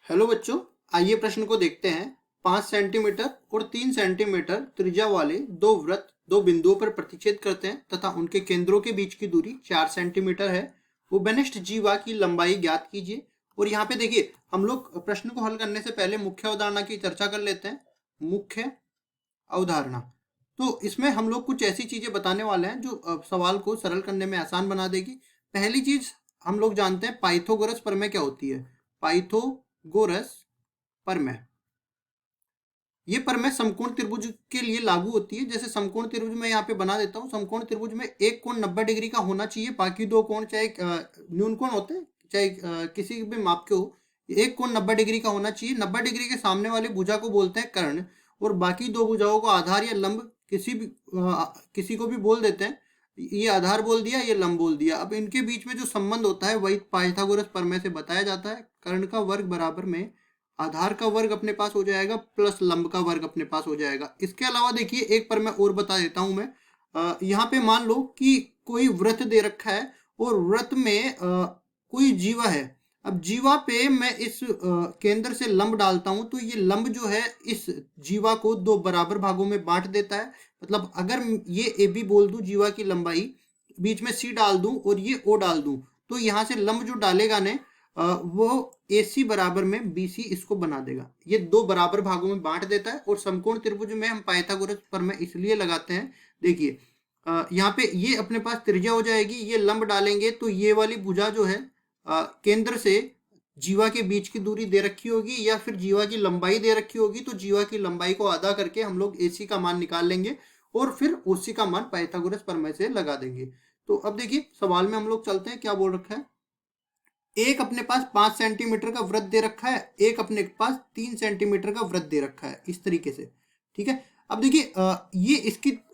Hello बच्चों, आइए प्रश्न को देखते हैं। 5 सेंटीमीटर और 3 सेंटीमीटर त्रिज्या वाले दो वृत्त दो बिंदुओं पर प्रतिच्छेद करते हैं तथा उनके केंद्रों के बीच की दूरी 4 सेंटीमीटर है। उपनिष्ठ जीवा की लंबाई ज्ञात कीजिए। और यहाँ पे देखिए, हम लोग प्रश्न को हल करने से पहले मुख्य अवधारणा की चर्चा कर लेते हैं। मुख्य अवधारणा, तो इसमें हम लोग कुछ ऐसी चीजें बताने वाले हैं जो सवाल को सरल करने में आसान बना देगी। पहली चीज, हम लोग जानते हैं पाइथागोरस प्रमेय क्या होती है। पाइथागोरस प्रमेय, ये प्रमेय समकोण त्रिभुज के लिए लागू होती है। जैसे समकोण त्रिभुज में यहाँ पे बना देता हूँ। समकोण त्रिभुज में एक कोण 90 डिग्री का होना चाहिए, बाकी दो कोण चाहे न्यून कोण होते हैं चाहे किसी भी माप के हो, एक कोण 90 डिग्री का होना चाहिए। 90 डिग्री के सामने वाली भुजा को बोलते हैं कर्ण, और बाकी दो भुजाओं को आधार या लंब किसी को भी बोल देते हैं। ये आधार बोल दिया, ये लंब बोल दिया। अब इनके बीच में जो संबंध होता है वही पाइथागोरस प्रमेय से बताया जाता है। कर्ण का वर्ग बराबर में आधार का वर्ग अपने पास हो जाएगा प्लस लंब का वर्ग अपने पास हो जाएगा। इसके अलावा देखिए, एक पर मैं और बता देता हूं मैं। यहाँ पे मान लो कि कोई वृत्त दे रखा है और वृत्त में कोई जीवा है। अब जीवा पे मैं इस केंद्र से लंब डालता हूं, तो ये लंब जो है इस जीवा को दो बराबर भागों में बांट देता है। मतलब अगर ये ए बी बोल दूं जीवा की लंबाई, बीच में सी डाल दूं और ये ओ डाल दूं, तो यहाँ से लंब जो डालेगा ने वो ए सी बराबर में बी सी इसको बना देगा। ये दो बराबर भागों में बांट देता है। और समकोण त्रिभुज में हम पाइथागोरस प्रमेय इसलिए लगाते हैं। देखिए, यहाँ पे ये अपने पास त्रिज्या हो जाएगी, ये लंब डालेंगे तो ये वाली भुजा जो है केंद्र से जीवा के बीच की दूरी दे रखी होगी या फिर जीवा की लंबाई दे रखी होगी, तो जीवा की लंबाई को आधा करके हम लोग एसी का मान निकाल लेंगे और फिर ओसी का मान पाइथागोरस प्रमेय से लगा देंगे। तो अब देखिए, सवाल में हम लोग चलते हैं। क्या बोल रखा है, एक अपने पास 5 सेंटीमीटर का वृत्त दे रखा है, एक अपने पास 3 सेंटीमीटर का वृत्त दे रखा है, इस तरीके से। ठीक है। अब देखिए, ये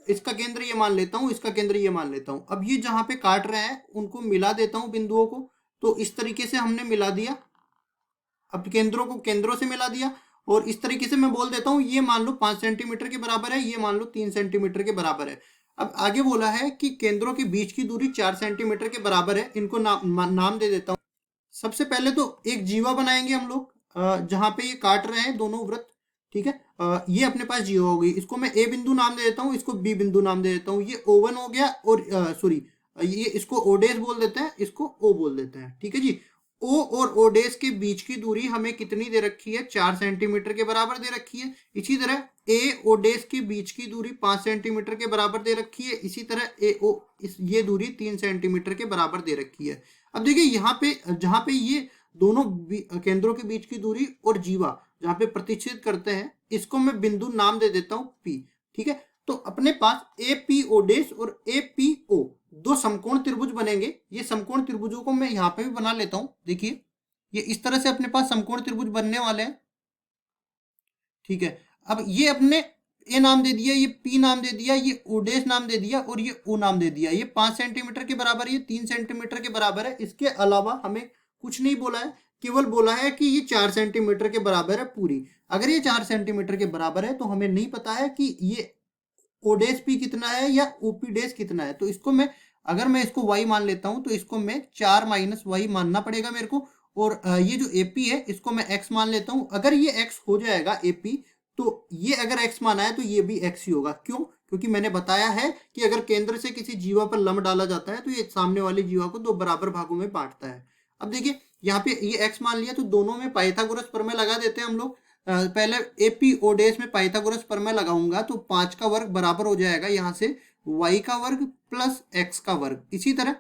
इसका केंद्र ये मान लेता हूं, इसका केंद्र ये मान लेता हूं। अब ये जहां पे काट रहे हैं उनको मिला देता हूं बिंदुओं को। तो इस तरीके से हमने मिला दिया। अब केंद्रों को केंद्रों से मिला दिया और इस तरीके से मैं बोल देता हूं, ये मान लो 5 सेंटीमीटर के बराबर है, ये मान लो 3 सेंटीमीटर के बराबर है। अब आगे बोला है कि केंद्रों के बीच की दूरी 4 सेंटीमीटर के बराबर है। इनको नाम दे देता हूं। सबसे पहले तो एक जीवा बनाएंगे हम लोग, जहां पे ये काट रहे हैं दोनों वृत्त। ठीक है। ये अपने पास जीवा हो गई, इसको मैं ए बिंदु नाम दे देता हूँ, इसको बी बिंदु नाम दे देता हूँ। ये O1 हो गया, और सॉरी, ये इसको ओ डेस बोल देते हैं, इसको ओ बोल देते हैं। ठीक है जी। ओ और ओ डेस के बीच की दूरी हमें कितनी दे रखी है, 4 सेंटीमीटर के बराबर दे रखी है। इसी तरह ए ओ डेस के बीच की दूरी 5 सेंटीमीटर के बराबर दे रखी है। इसी तरह ए ओ ये दूरी 3 सेंटीमीटर के बराबर दे रखी है। अब देखिए, यहाँ पे जहां पे ये दोनों केंद्रों के बीच की दूरी और जीवा जहां पे प्रतिच्छेद करते हैं, इसको मैं बिंदु नाम दे देता हूं पी। ठीक है। तो अपने पास ए पी ओ डेस और ए पी ओ दो समकोण त्रिभुज बनेंगे। ये समकोण त्रिभुजों को मैं यहाँ पे भी बना लेता हूं। देखिए, ये इस तरह से अपने पास समकोण त्रिभुज बनने वाले हैं। ठीक है। अब ये अपने ए नाम दे दिया, ये पी नाम दे दिया, ये ओ डेश नाम दे दिया और ये ओ नाम दे दिया। ये 5 सेंटीमीटर के बराबर है, ये 3 सेंटीमीटर के बराबर है। इसके अलावा हमें कुछ नहीं बोला है, केवल बोला है कि ये 4 सेंटीमीटर के बराबर है पूरी। अगर ये 4 सेंटीमीटर के बराबर है तो हमें नहीं पता है कि ये ओ डेश पी कितना है या ओपी डेश कितना है। तो इसको मैं, अगर मैं इसको y मान लेता हूं तो इसको मैं 4 माइनस वाई मानना पड़ेगा मेरे को। और ये जो एपी है इसको मैं x मान लेता हूं। अगर ये x हो जाएगा एपी, तो ये अगर x माना है तो ये भी x ही होगा। क्यों? क्योंकि मैंने बताया है कि अगर केंद्र से किसी जीवा पर लंब डाला जाता है तो ये सामने वाली जीवा को दो बराबर भागों में बांटता है। अब देखिए, यहाँ पे ये x मान लिया, तो दोनों में पाइथागोरस प्रमेय लगा देते हैं हम लोग। पहले एपी ओ डेस में पाइथागोरस प्रमेय लगाऊंगा तो 5 का वर्ग बराबर हो जाएगा यहाँ से y का वर्ग प्लस x का वर्ग। इसी तरह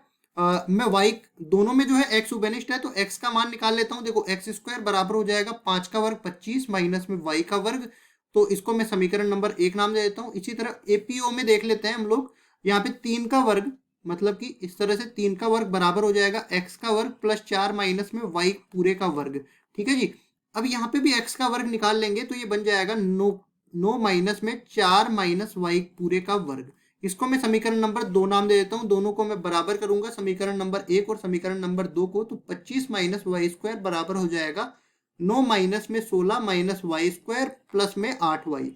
मैं y दोनों में जो है x उबेनिष्ट है तो x का मान निकाल लेता हूँ। देखो, एक्स स्क्वायर बराबर हो जाएगा 5 का वर्ग 25 माइनस में y का वर्ग। तो इसको मैं समीकरण नंबर 1 नाम दे देता हूँ। इसी तरह एपीओ में देख लेते हैं हम लोग। यहाँ पे 3 का वर्ग, मतलब कि इस तरह से 3 का वर्ग बराबर हो जाएगा x का वर्ग प्लस 4 माइनस में y पूरे का वर्ग। ठीक है जी। अब यहाँ पे भी x का वर्ग निकाल लेंगे तो ये बन जाएगा 9 माइनस में 4 माइनस वाई पूरे का वर्ग। इसको मैं समीकरण नंबर 2 नाम दे देता हूँ। दोनों को मैं बराबर करूंगा, समीकरण नंबर 1 और समीकरण नंबर 2 को। तो 25 माइनस वाई स्क्वायर बराबर हो जाएगा 9 माइनस में 16 माइनस वाई स्क्वायर प्लस में 8y।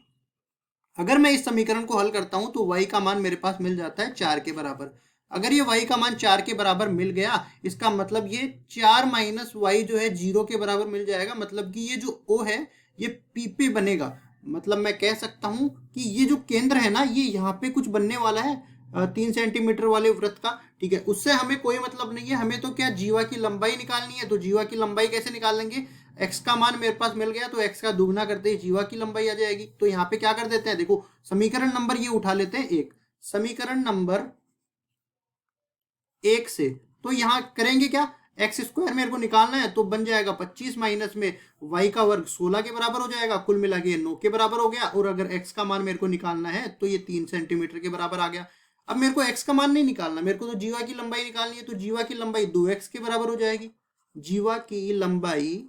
अगर मैं इस समीकरण को हल करता हूं तो y का मान मेरे पास मिल जाता है 4 के बराबर। अगर ये y का मान 4 के बराबर मिल गया, इसका मतलब ये 4 माइनस वाई जो है 0 के बराबर मिल जाएगा। मतलब कि ये जो O है ये P पे बनेगा। मतलब मैं कह सकता हूं कि ये जो केंद्र है ना, ये यहाँ पे कुछ बनने वाला है 3 सेंटीमीटर वाले वृत्त का। ठीक है, उससे हमें कोई मतलब नहीं है, हमें तो क्या जीवा की लंबाई निकालनी है। तो जीवा की लंबाई कैसे निकालेंगे, x का मान मेरे पास मिल गया तो x का दुगना करते ही जीवा की लंबाई आ जाएगी। तो यहाँ पे क्या कर देते हैं, देखो समीकरण नंबर ये उठा लेते हैं एक, समीकरण नंबर 1 से। तो यहाँ करेंगे क्या, एक्स स्क्वायर मेरे को निकालना है, तो बन जाएगा 25 माइनस में वाई का वर्ग 16 के बराबर हो जाएगा, कुल मिला के 9 के बराबर हो गया। और अगर एक्स का मान मेरे को निकालना है तो ये 3 सेंटीमीटर के बराबर आ गया। अब मेरे को एक्स का मान नहीं निकालना, मेरे को तो जीवा की लंबाई निकालनी है। तो जीवा की लंबाई 2x के बराबर हो जाएगी। जीवा की लंबाई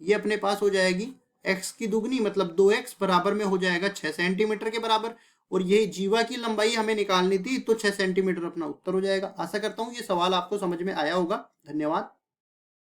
ये अपने पास हो जाएगी x की दुगनी, मतलब 2x बराबर में हो जाएगा 6 सेंटीमीटर के बराबर। और ये जीवा की लंबाई हमें निकालनी थी, तो 6 सेंटीमीटर अपना उत्तर हो जाएगा। आशा करता हूँ ये सवाल आपको समझ में आया होगा। धन्यवाद।